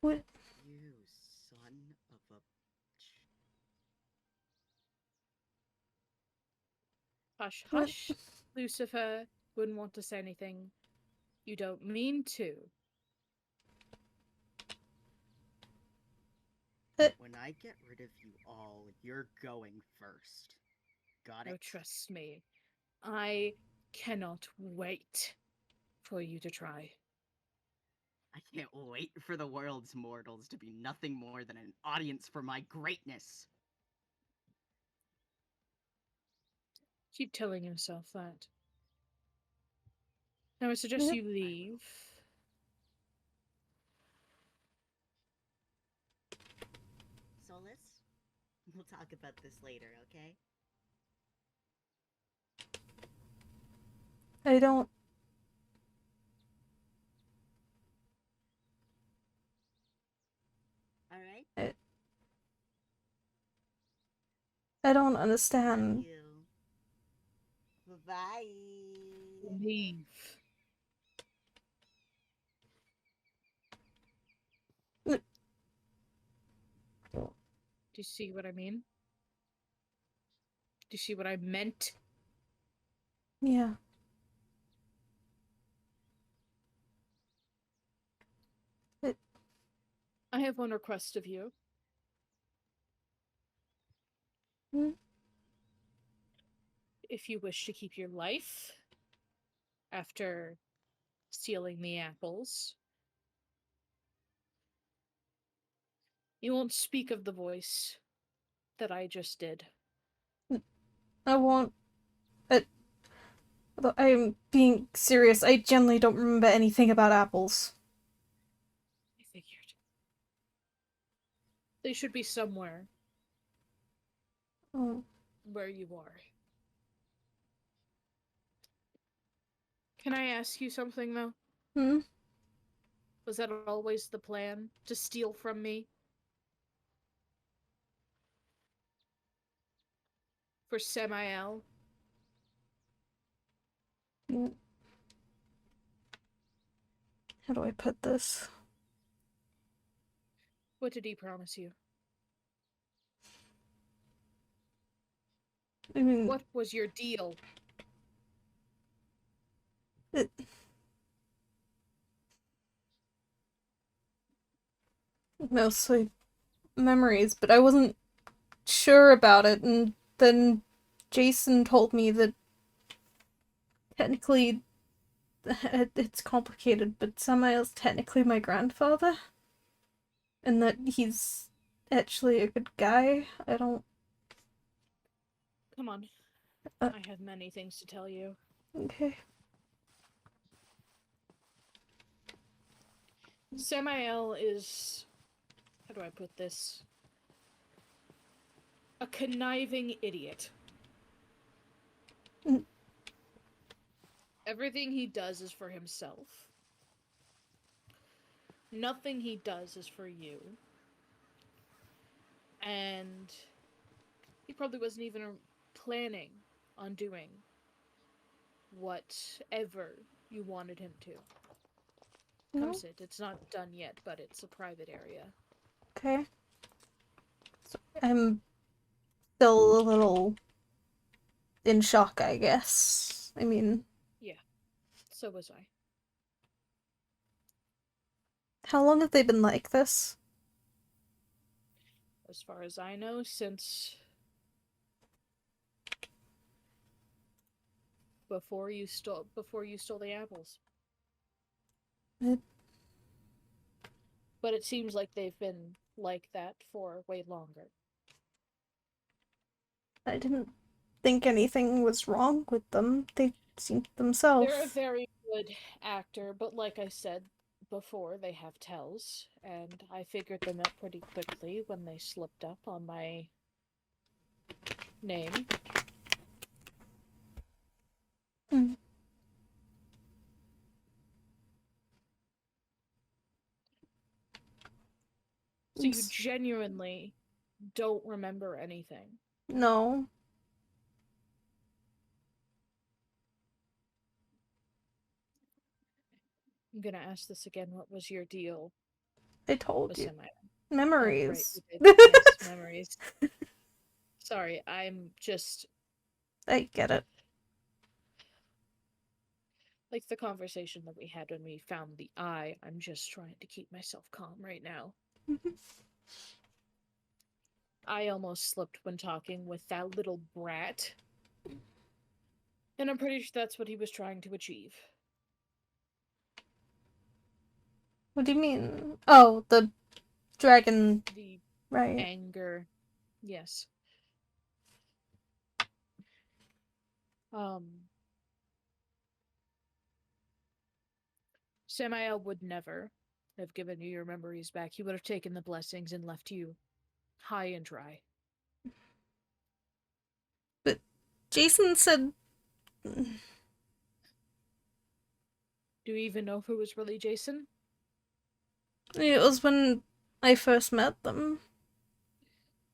What? You son of a... Hush, What? hush. Lucifer wouldn't want to say anything. You don't mean to. When I get rid of you all, you're going first. Got Oh, it? trust me. I cannot wait for you to try. I can't wait for the world's mortals to be nothing more than an audience for my greatness. Keep telling yourself that. Now I suggest Yep. you leave. Solus, we'll talk about this later, okay? I don't. Alright? I don't Love understand. you. Bye-bye. Leave. Do you see what I mean? Do you see what I meant? Yeah. I have one request of you. Hmm? If you wish to keep your life after stealing the apples, you won't speak of the voice that I just did. I won't. I'm being serious. I generally don't remember anything about apples. I figured. They should be somewhere Oh. where you are. Can I ask you something, though? Hmm? Was that always the plan? To steal from me? For Samael? How do I put this? What did he promise you? I mean, What was your deal? it, mostly memories, but I wasn't sure about it, and then Jason told me that technically it's complicated, but Samael's technically my grandfather, and that he's actually a good guy. I don't. Come on. Uh, I have many things to tell you. okay. Samael is... how do I put this? A conniving idiot. Mm. Everything he does is for himself. Nothing he does is for you. And he probably wasn't even planning on doing whatever you wanted him to. Come No? sit. It's not done yet, but it's a private area. Okay. So I'm still a little in shock, I guess. I mean, Yeah, so was I. how long have they been like this? As far as I know, since before you stole the apples. It, But it seems like they've been like that for way longer. I didn't think anything was wrong with them. They seemed They're a themselves. very good actor, but like I said before, they have tells, and I figured them out pretty quickly when they slipped up on my name. Mm. So you genuinely don't remember anything. No. I'm gonna ask this again. What was your deal? I told Was you. semi. Memories. Oh, right, you did. Yes, memories. Sorry, I'm just I get it. like the conversation that we had when we found the eye. I'm just trying to keep myself calm right now. I almost slipped when talking with that little brat. And I'm pretty sure that's what he was trying to achieve. What do you mean? Oh, the dragon. The Right. anger. Yes. Samael would never have given you your memories back. He would have taken the blessings and left you high and dry. But Jason said. Do you even know if it was really Jason? It was when I first met them.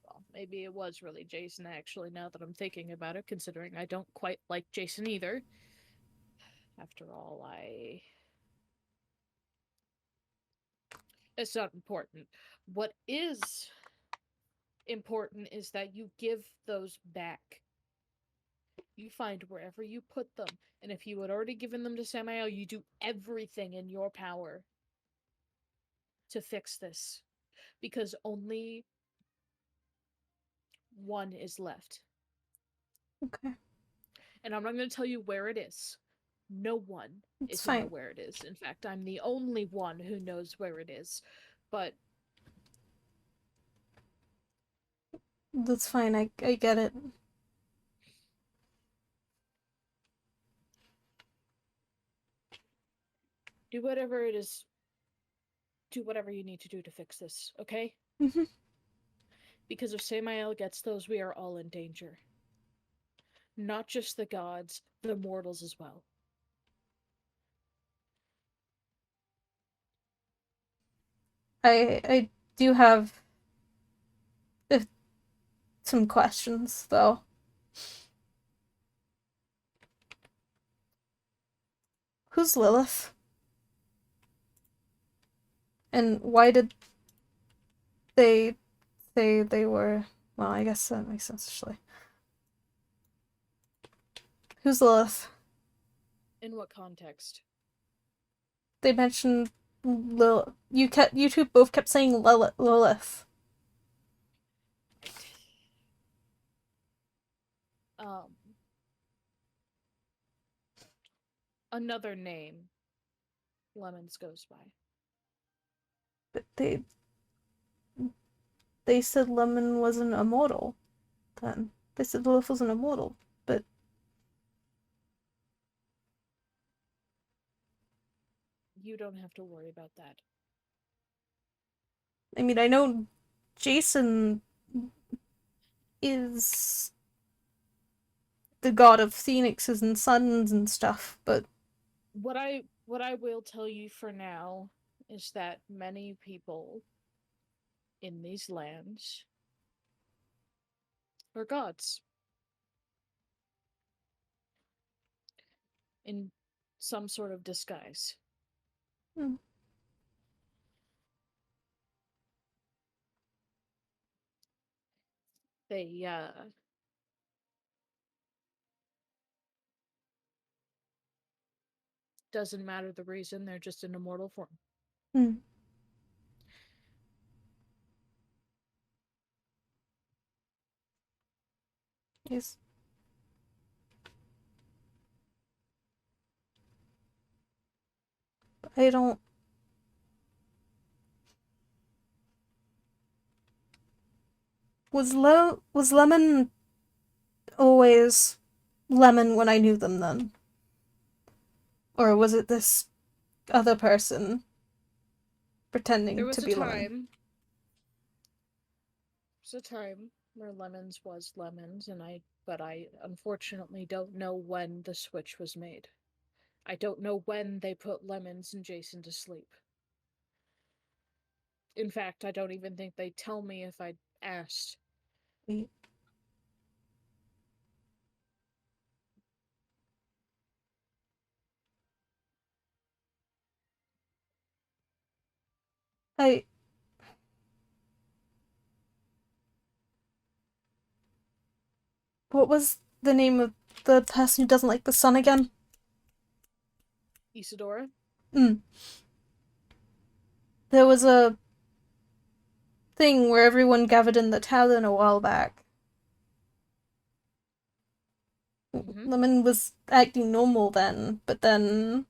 Well, maybe it was really Jason, actually, now that I'm thinking about it, considering I don't quite like Jason either. After all, it's not important. What is important is that you give those back. You find wherever you put them, and if you had already given them to Samael, you do everything in your power to fix this. Because only one is left. Okay. And I'm not going to tell you where it is. No one It's is going to know fine. where it is. In fact, I'm the only one who knows where it is. But That's fine. I get it. do whatever it is. Do whatever you need to do to fix this, okay? Mhm. Because if Samael gets those, we are all in danger. Not just the gods, the mortals as well. I do have some questions though. Who's Lilith? And why did they say they were? Well, I guess that makes sense actually. Who's Lilith? In what context? They mentioned Lil. You two both kept saying Lilith. Um, another name Lemons goes by. But they said Lemon wasn't immortal. Then they said Lilith wasn't immortal, but You don't have to worry about that. I mean I know Jason is the god of phoenixes and suns and stuff, but What I will tell you for now is that many people in these lands are gods in some sort of disguise. hmm. They doesn't matter the reason, they're just in immortal form. Hmm. Yes. I don't. Was Lemon always Lemon when I knew them then? Or was it this other person pretending There to was a be Lemon? time. There was a time where Lemons was Lemons, but I unfortunately don't know when the switch was made. I don't know when they put Lemons and Jason to sleep. In fact, I don't even think they tell me if I asked. Wait. I What was the name of the person who doesn't like the sun again? Isadora? There was a thing where everyone gathered in the tavern a while back. Mhm. Lemon was acting normal then, but then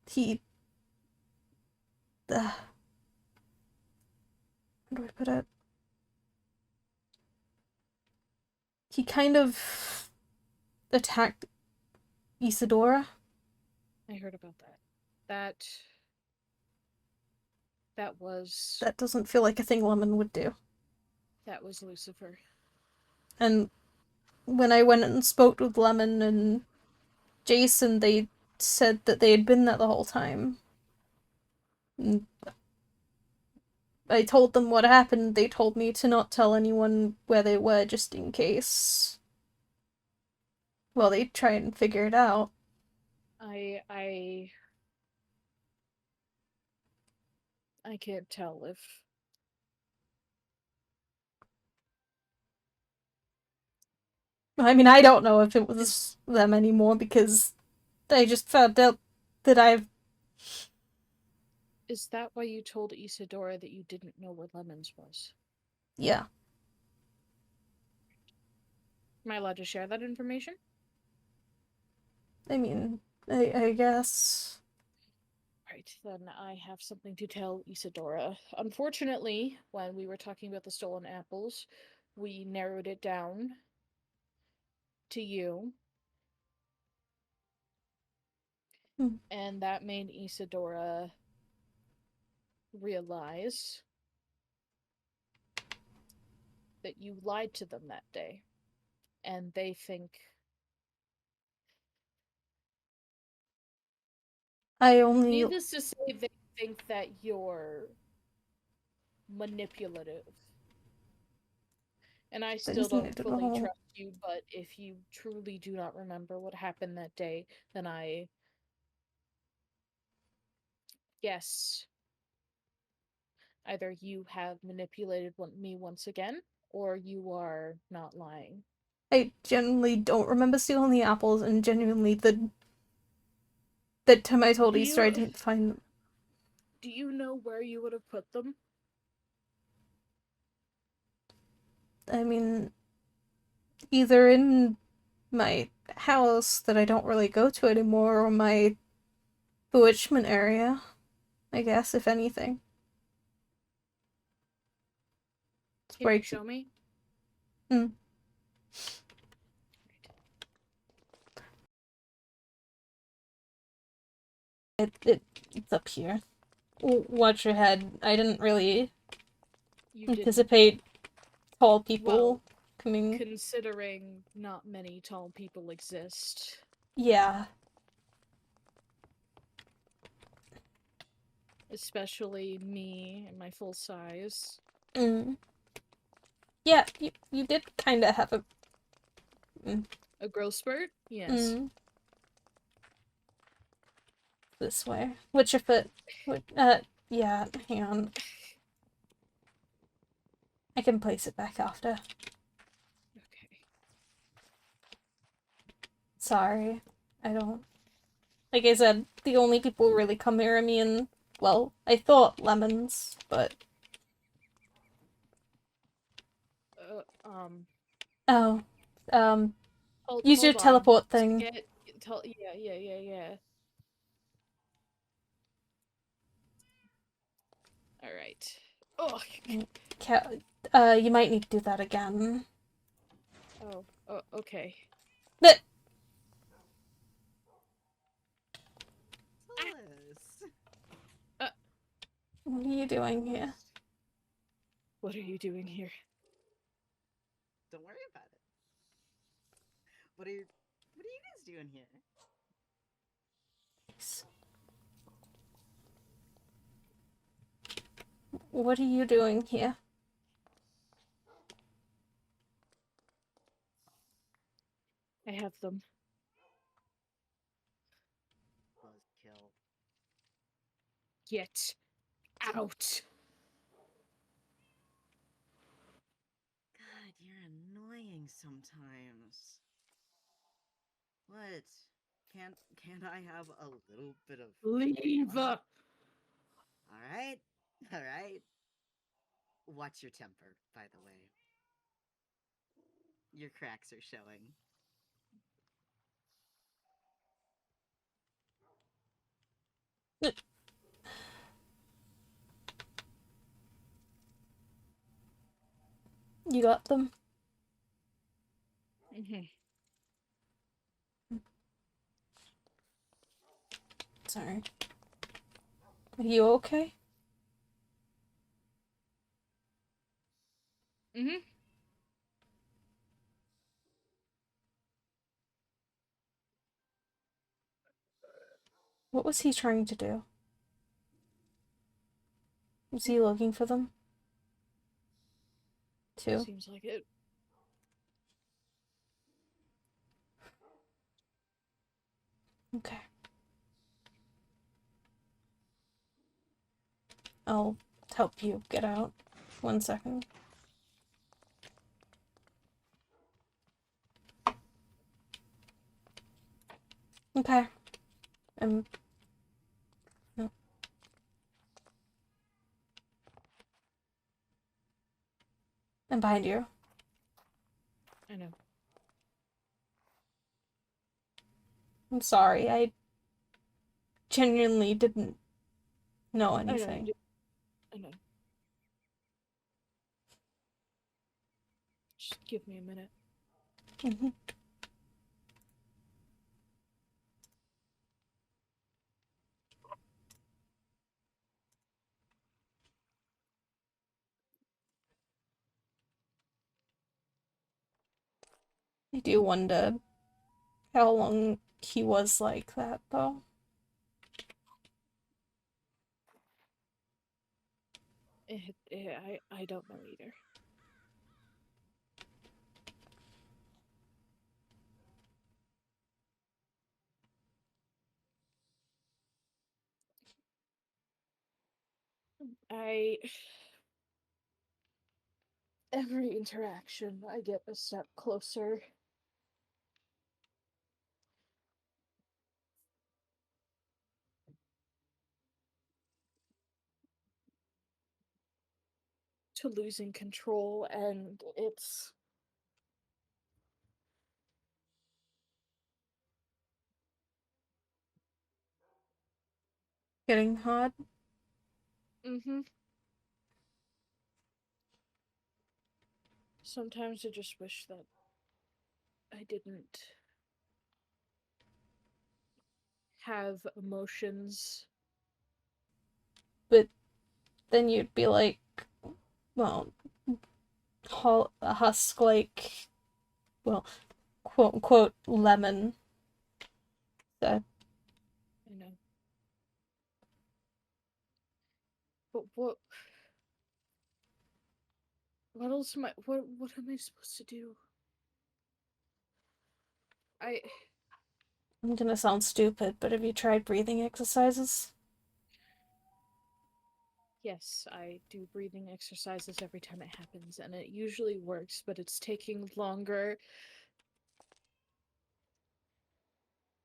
he. How do I put it? He kind of attacked Isadora. I heard about that. That was That doesn't feel like a thing Lemon would do. Lucifer. And when I went and spoke with Lemon and Jason, they said that they had been there the whole time. And I told them what happened. They told me to not tell anyone where they were just in case. Well, they'd try and figure it out. I can't tell if I mean, I don't know if it was them anymore because I just found out that is that why you told Isadora that you didn't know where Lemons was? Yeah. Am I allowed to share that information? I mean, I guess. Right, then I have something to tell Isadora. Unfortunately, when we were talking about the stolen apples, we narrowed it down to you. And that made Isadora realize that you lied to them that day. And they think. I only. Needless to say, they think that you're manipulative. And I still don't fully trust you, but if you truly do not remember what happened that day, then I guess either you have manipulated me once again, or you are not lying. I genuinely don't remember stealing the apples, and genuinely the time I told Easter I didn't find them. Do you know where you would have put them? I mean, either in my house that I don't really go to anymore, or my bewitchment area, I guess, if anything. Can you show me? It's up here. Watch your head. I didn't really You anticipate tall people well, coming. Considering not many tall people exist. Yeah. Especially me and my full size. Yeah, you did kind of have a... A growth spurt? Yes. This way. What's your foot? Yeah, hang on. I can place it back after. Okay. Sorry. I don't... Like I said, the only people who really come near me and... Well, I thought Lemons, but... Oh. Use your teleport thing. Yeah. Alright. Oh. You might need to do that again. Oh, okay. But... What are you doing here? What are you doing here? Don't worry about it. What are you guys doing here? What are you doing here? I have them. Buzzkill. Get out. God, you're annoying sometimes. What? Can't I have a little bit of Leave! fun? Alright? Alright. Watch your temper, by the way. Your cracks are showing. You got them? Mm-hmm. Sorry. Are you okay? Mm-hmm. What was he trying to do? Was he looking for them? Too? Seems like it. Okay. I'll help you get out. 1 second. Okay. No. I'm behind you. I know. I'm sorry. I genuinely didn't know I know. anything. I know. Just give me a minute. Mhm. I do wonder how long he was like that, though. I don't know either. Every interaction, I get a step closer to losing control, and it's Getting hard? mm-hmm. Sometimes I just wish that I didn't have emotions. But then you'd be like, well, a husk like, well, quote unquote, lemon. So, I know. But what else am I what am I supposed to do? I'm gonna sound stupid, but have you tried breathing exercises? Yes, I do breathing exercises every time it happens, and it usually works, but it's taking longer.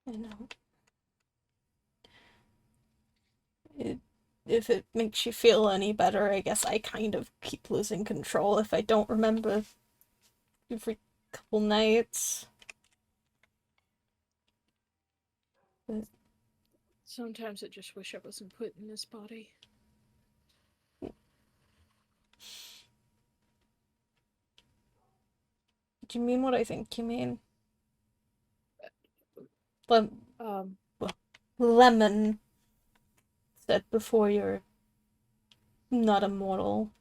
I know. If it makes you feel any better, I guess I kind of keep losing control if I don't remember every couple nights. But Sometimes I just wish I wasn't put in this body. do you mean what I think you mean? Um, Lemon said before you're not immortal.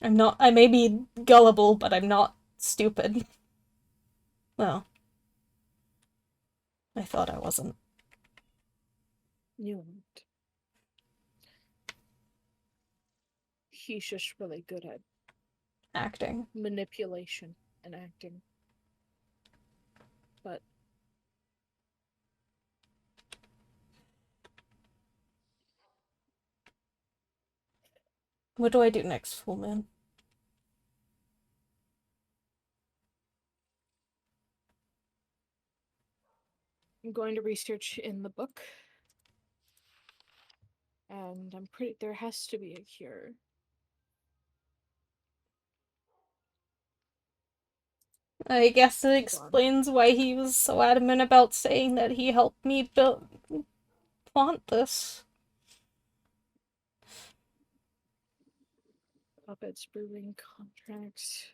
I'm not. I may be gullible, but I'm not stupid. Well, I thought I wasn't. you won't. He's just really good at Acting. manipulation and acting. But What do I do next, full moon? I'm going to research in the book. And I'm pretty. There has to be a cure. I guess it Hold on. explains why he was so adamant about saying that he helped me plant this. Puppets, brewing contracts.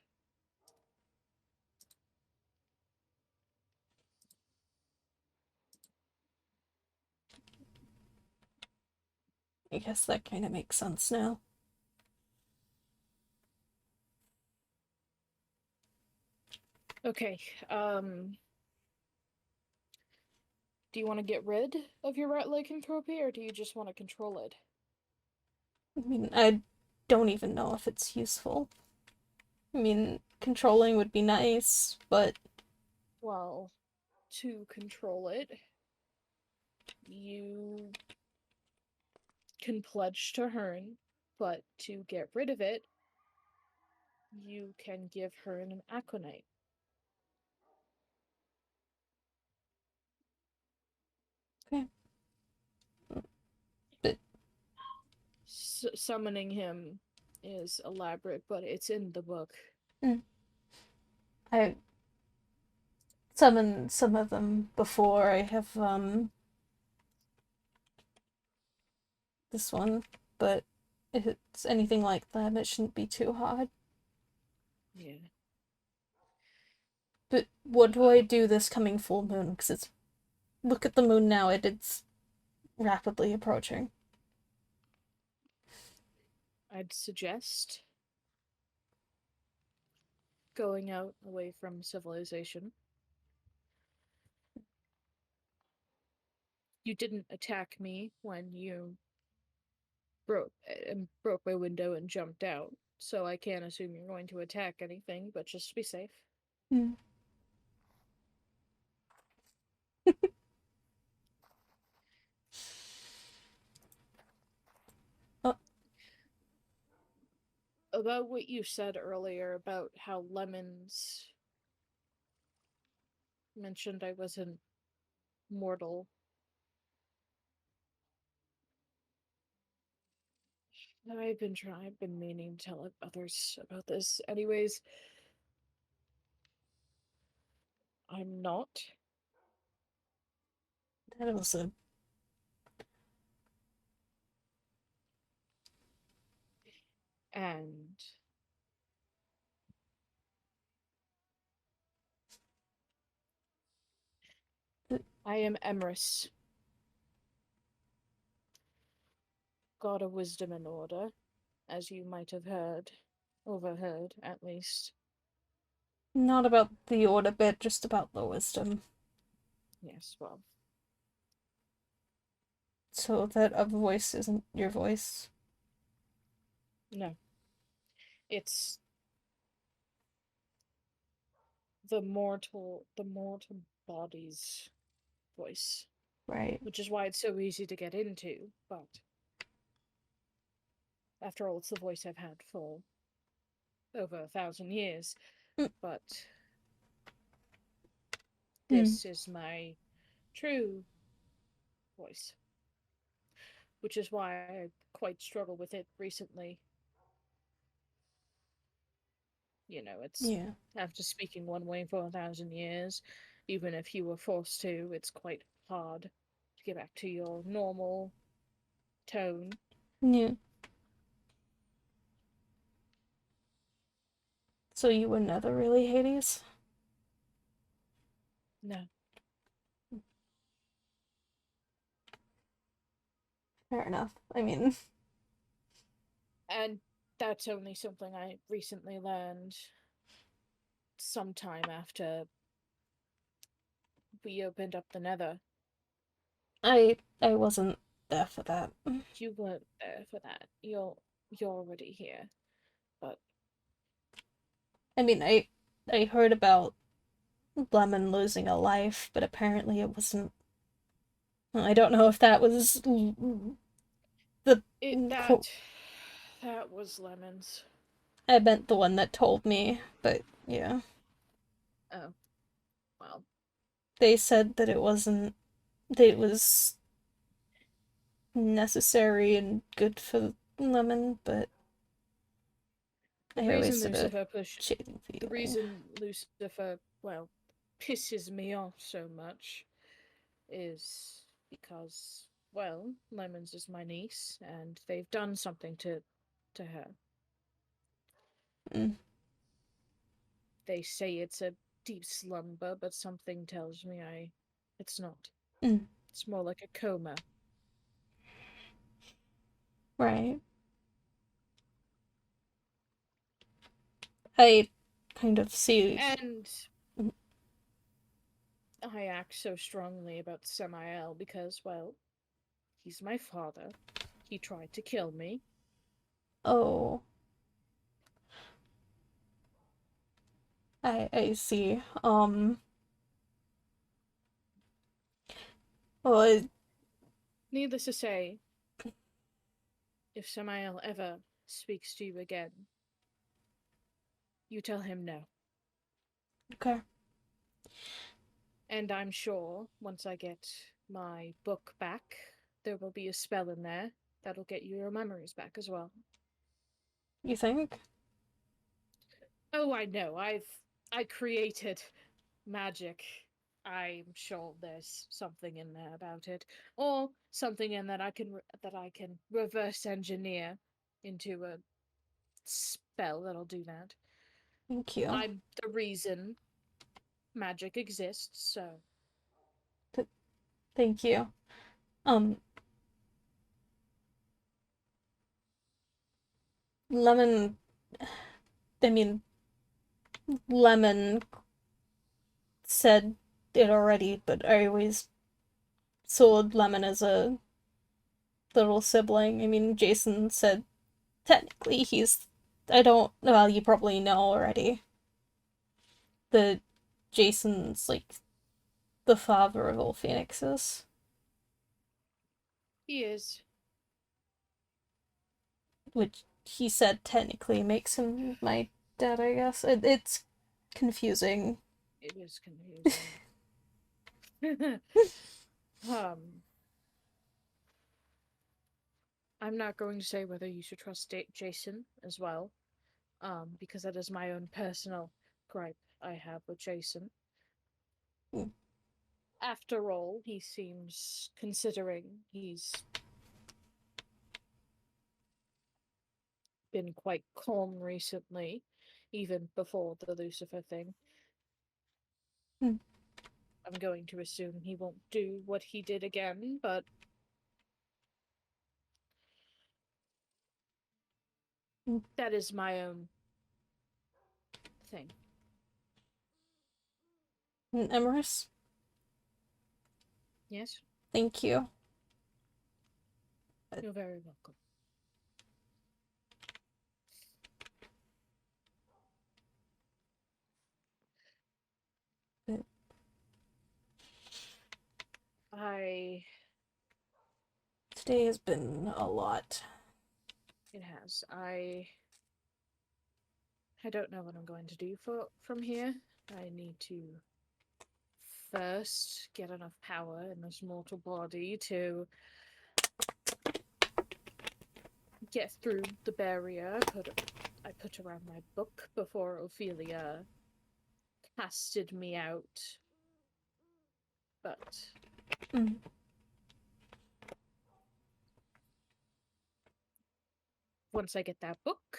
I guess that kind of makes sense now. Okay, do you want to get rid of your rat lycanthropy, or do you just want to control it? I mean, I don't even know if it's useful. I mean, controlling would be nice, but... Well, to control it, you can pledge to Hearn, but to get rid of it, you can give Hearn an aconite. Okay. But... Summoning him is elaborate, but it's in the book. I summoned some of them before. I have, this one, but if it's anything like them, it shouldn't be too hard. Yeah. But what do I do this coming full moon? Because it's... Look at the moon now, it's rapidly approaching. I'd suggest going out away from civilization. You didn't attack me when you broke my window and jumped out, so I can't assume you're going to attack anything, but just be safe. Hmm. About what you said earlier about how Lemons mentioned I wasn't mortal. I've been meaning to tell others about this. Anyways, I'm not. That was a... And I am Emrys, god of wisdom and order, as you might have overheard at least. Not about the order bit, just about the wisdom. Yes, well. So that a voice isn't your voice. No. It's the mortal body's voice. Right. Which is why it's so easy to get into, but after all, it's the voice I've had for over 1,000 years. But this is my true voice. Which is why I quite struggle with it recently. You know, it's after speaking one way for 1,000 years, even if you were forced to, it's quite hard to get back to your normal tone. Yeah. So you were never really Hades? No. Fair enough. I mean... And that's only something I recently learned sometime after we opened up the Nether. I wasn't there for that. You weren't there for that. You're already here. But I mean, I heard about Lemon losing a life, but apparently it wasn't... I don't know if that was the... that was Lemon's. I meant the one that told me, but yeah. Oh. Well. They said that it wasn't that it was necessary and good for Lemon, but The I always reason had a Lucifer pushed shading the feeling. reason Lucifer, well, pisses me off so much is because, well, Lemons is my niece, and they've done something to her. Mm. They say it's a deep slumber, but something tells me it's not. Mm. It's more like a coma. Right. I kind of see. And Mm. I act so strongly about Samael because, well, he's my father. He tried to kill me. Oh, I see. Well, Needless to say, if Samael ever speaks to you again, you tell him no. okay. And I'm sure once I get my book back, there will be a spell in there that'll get you your memories back as well. You think? Oh, I know. I created magic. I'm sure there's something in there about it, or something in that I can reverse engineer into a spell that'll do that. Thank you. I'm the reason magic exists, so Thank you. Um, Lemon. I mean, Lemon said it already, but I always saw Lemon as a little sibling. I mean, Jason said technically he's. I don't. Well, you probably know already. That Jason's like the father of all phoenixes, he is. which he said technically makes him my dad. I guess it's confusing. It is confusing. um, I'm not going to say whether you should trust Jason as well, because that is my own personal gripe I have with Jason. Mm. After all, he seems, considering he's been quite calm recently, even before the Lucifer thing. Mm. I'm going to assume he won't do what he did again, but Mm. that is my own thing. Emerus, Yes? thank you. You're very welcome. But I today has been a lot. It has. I don't know what I'm going to do from here. I need to first get enough power in this mortal body to get through the barrier I put around my book before Ophelia casted me out. But Mm. once I get that book,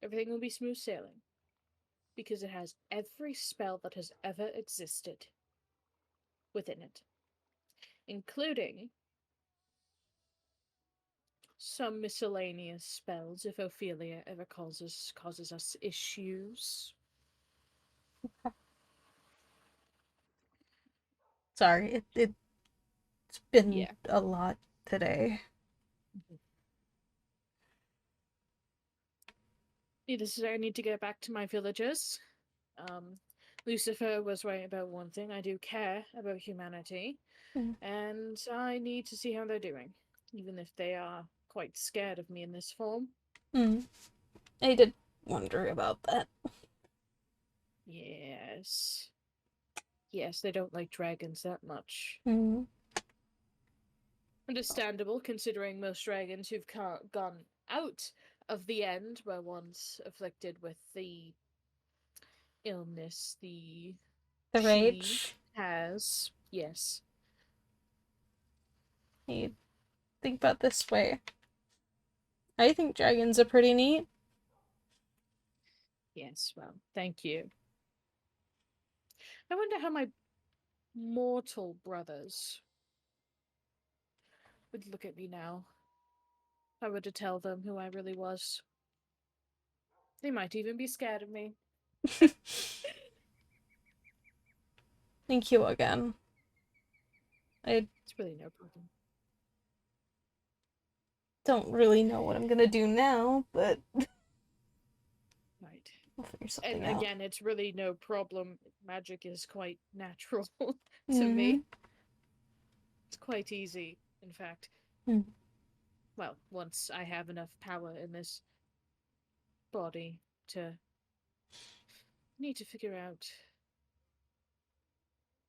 everything will be smooth sailing. Because it has every spell that has ever existed within it, including some miscellaneous spells if Ophelia ever causes us issues. Sorry, it's been Yeah. a lot today. Needless to say, I need to get back to my villagers. Lucifer was right about one thing. I do care about humanity, Mm. and I need to see how they're doing, even if they are quite scared of me in this form. Mm. I did wonder about that. Yes. Yes, they don't like dragons that much. Mm. Understandable, considering most dragons who've gone out of the end were once afflicted with the illness The she rage. has. Yes. You think about it this way. I think dragons are pretty neat. Yes, well, thank you. I wonder how my mortal brothers would look at me now if I were to tell them who I really was. They might even be scared of me. Thank you again. I It's really no problem. don't really know what I'm gonna do now, but Right. we'll figure something And out. again, it's really no problem. Magic is quite natural to Mhm. me. It's quite easy, in fact. Hmm. Well, once I have enough power in this body to need to figure out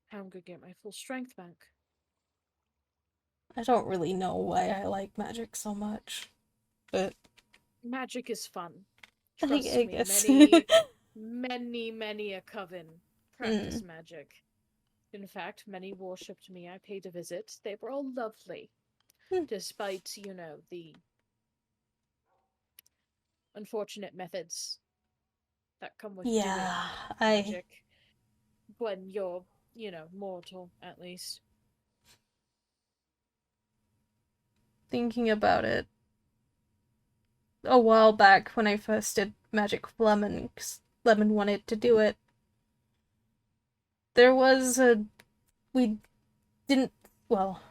how I'm gonna get my full strength back. I don't really know why I like magic so much, but Magic is fun. I Trust me, guess. many a coven practice magic. In fact, many worshipped me. I paid a visit. They were all lovely. Hmm. Despite, the unfortunate methods that come with doing Yeah, magic when you're, mortal, at least. thinking about it, a while back when I first did Magic with Lemon, 'cause Lemon wanted to do it, there was we didn't, well,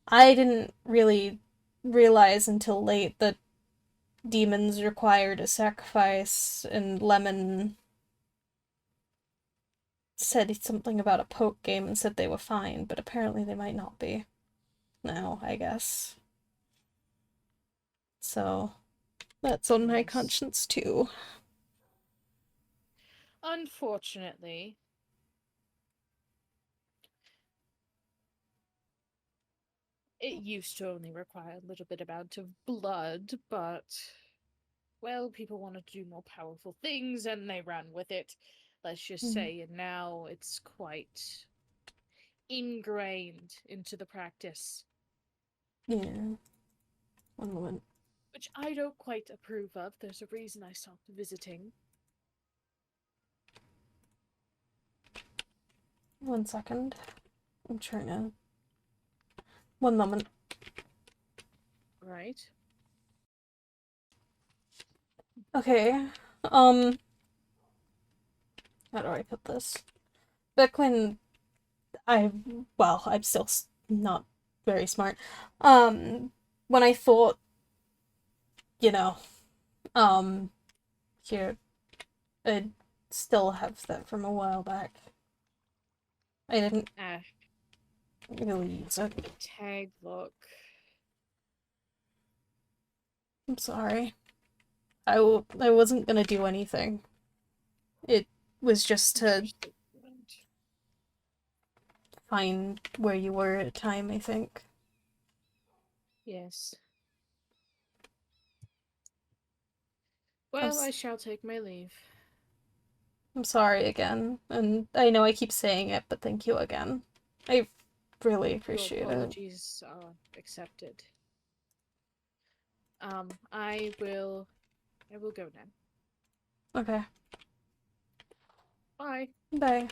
I didn't really realize until late that demons required a sacrifice, and Lemon said something about a poke game and said they were fine, but apparently they might not be now, I guess. So that's on my Yes. conscience too. Unfortunately, it used to only require a little bit amount of blood, but well, people wanted to do more powerful things and they ran with it. Let's just say, and now it's quite ingrained into the practice. Yeah. One moment. Which I don't quite approve of. There's a reason I stopped visiting. 1 second. I'm trying to. 1 moment. Right. Okay. How do I put this? Back when I'm still not very smart. When I thought, you know, um, here, I still have that from a while back. I didn't really use it. Tag look. I'm sorry. I wasn't gonna do anything. It was just to find where you were at a time, I think. Yes. Well, I shall take my leave. I'm sorry again, and I know I keep saying it, but thank you again. I really appreciate Your it. apologies are accepted. I will go now. Okay. Bye. Bye.